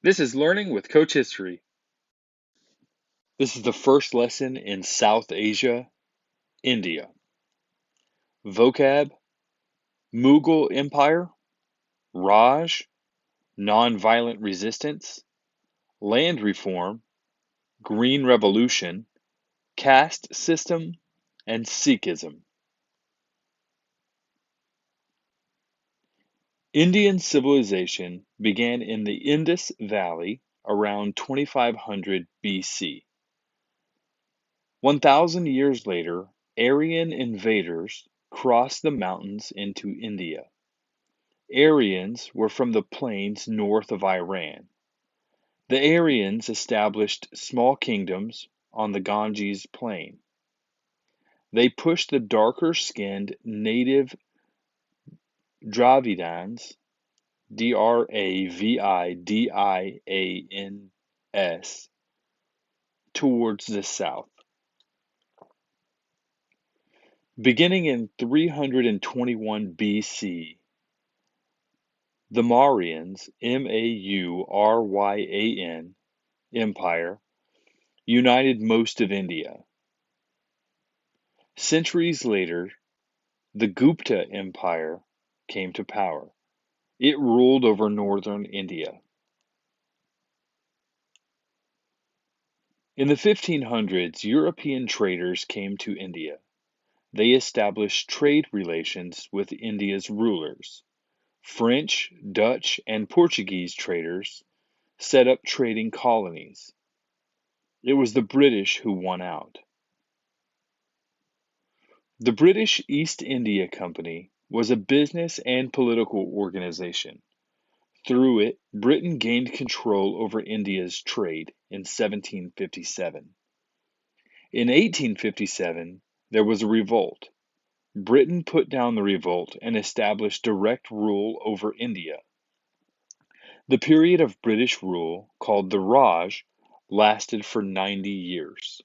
This is Learning with Coach History. This is the first lesson in South Asia, India. Vocab: Mughal Empire, Raj, Nonviolent Resistance, Land Reform, Green Revolution, Caste System, and Sikhism. Indian civilization began in the Indus Valley around 2500 BC. 1,000 years later, Aryan invaders crossed the mountains into India. Aryans were from the plains north of Iran. The Aryans established small kingdoms on the Ganges plain. They pushed the darker-skinned native Dravidians Dravidians towards the south. Beginning in 321 BC, the Mauryans Mauryan Empire united most of India. Centuries later, the Gupta Empire came to power. It ruled over northern India. In the 1500s, European traders came to India. They established trade relations with India's rulers. French, Dutch, and Portuguese traders set up trading colonies. It was the British who won out. The British East India Company was a business and political organization. Through it, Britain gained control over India's trade in 1757. In 1857, there was a revolt. Britain put down the revolt and established direct rule over India. The period of British rule, called the Raj, lasted for 90 years.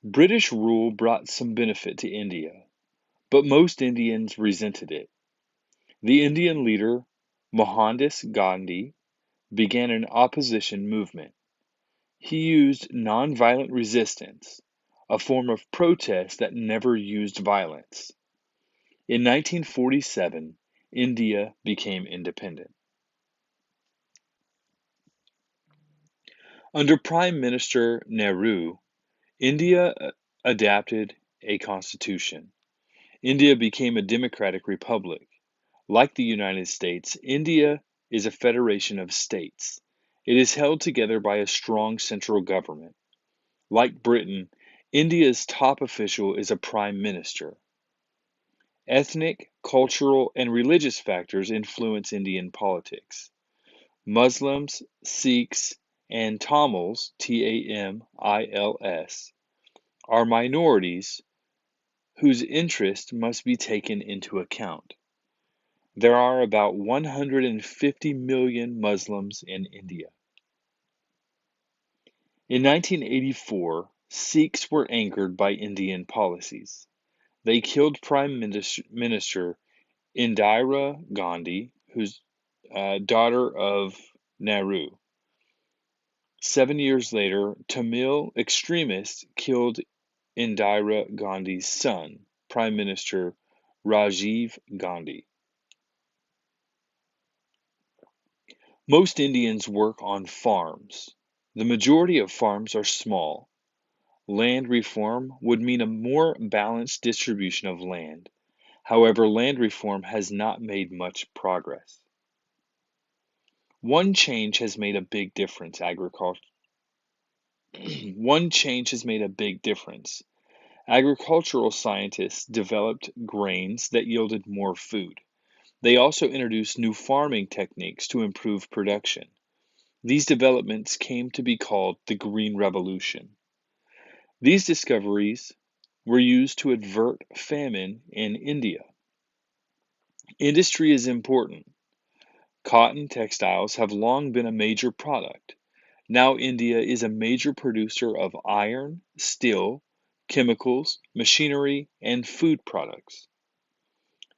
British rule brought some benefit to India, but most Indians resented it. The Indian leader, Mohandas Gandhi, began an opposition movement. He used nonviolent resistance, a form of protest that never used violence. In 1947, India became independent. Under Prime Minister Nehru, India adopted a constitution. India became a democratic republic. Like the United States, India is a federation of states. It is held together by a strong central government. Like Britain, India's top official is a prime minister. Ethnic, cultural, and religious factors influence Indian politics. Muslims, Sikhs, and Tamils, Tamils, are minorities whose interest must be taken into account. There are about 150 million Muslims in India. In 1984, Sikhs were angered by Indian policies. They killed Prime Minister Indira Gandhi, who's daughter of Nehru. 7 years later, Tamil extremists killed Indira Gandhi's son, Prime Minister Rajiv Gandhi. Most Indians work on farms. The majority of farms are small. Land reform would mean a more balanced distribution of land. However, land reform has not made much progress. One change has made a big difference. One change has made a big difference. Agricultural scientists developed grains that yielded more food. They also introduced new farming techniques to improve production. These developments came to be called the Green Revolution. These discoveries were used to avert famine in India. Industry is important. Cotton textiles have long been a major product. Now India is a major producer of iron, steel, chemicals, machinery, and food products.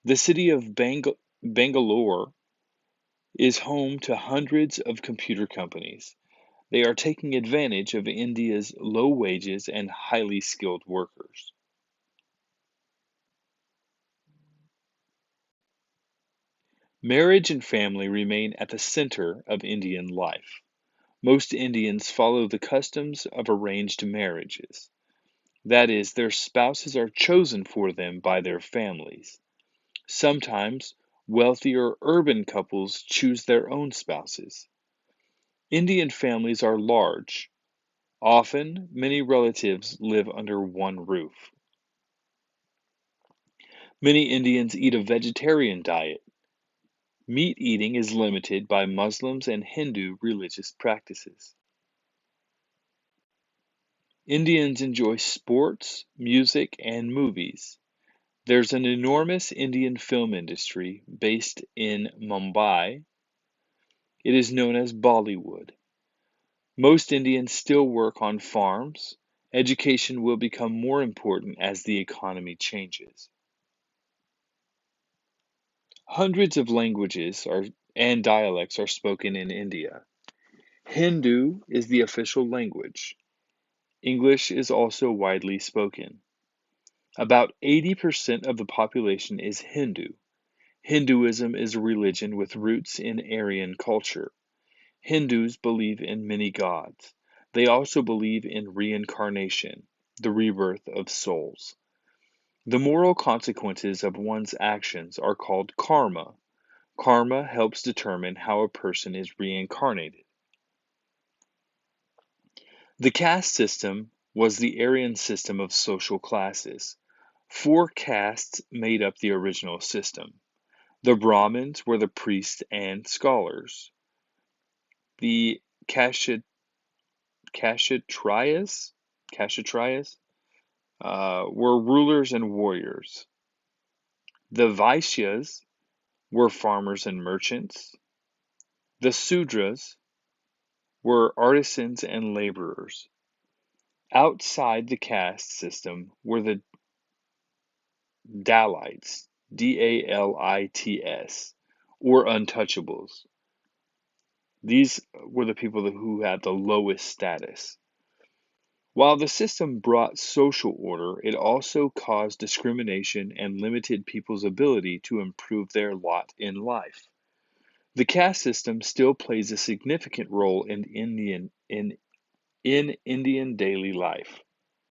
The city of Bangalore is home to hundreds of computer companies. They are taking advantage of India's low wages and highly skilled workers. Marriage and family remain at the center of Indian life. Most Indians follow the customs of arranged marriages. That is, their spouses are chosen for them by their families. Sometimes, wealthier urban couples choose their own spouses. Indian families are large. Often, many relatives live under one roof. Many Indians eat a vegetarian diet. Meat eating is limited by Muslims and Hindu religious practices. Indians enjoy sports, music, and movies. There's an enormous Indian film industry based in Mumbai. It is known as Bollywood. Most Indians still work on farms. Education will become more important as the economy changes. Hundreds of languages and dialects are spoken in India. Hindu is the official language. English is also widely spoken. About 80% of the population is Hindu. Hinduism is a religion with roots in Aryan culture. Hindus believe in many gods. They also believe in reincarnation, the rebirth of souls. The moral consequences of one's actions are called karma. Karma helps determine how a person is reincarnated. The caste system was the Aryan system of social classes. Four castes made up the original system. The Brahmins were the priests and scholars. The Kshatriyas, Kshatriyas were rulers and warriors. The Vaishyas were farmers and merchants. The Sudras were artisans and laborers. Outside the caste system were the Dalits, Dalits, or untouchables. These were the people who had the lowest status. While the system brought social order, it also caused discrimination and limited people's ability to improve their lot in life. The caste system still plays a significant role in Indian daily life.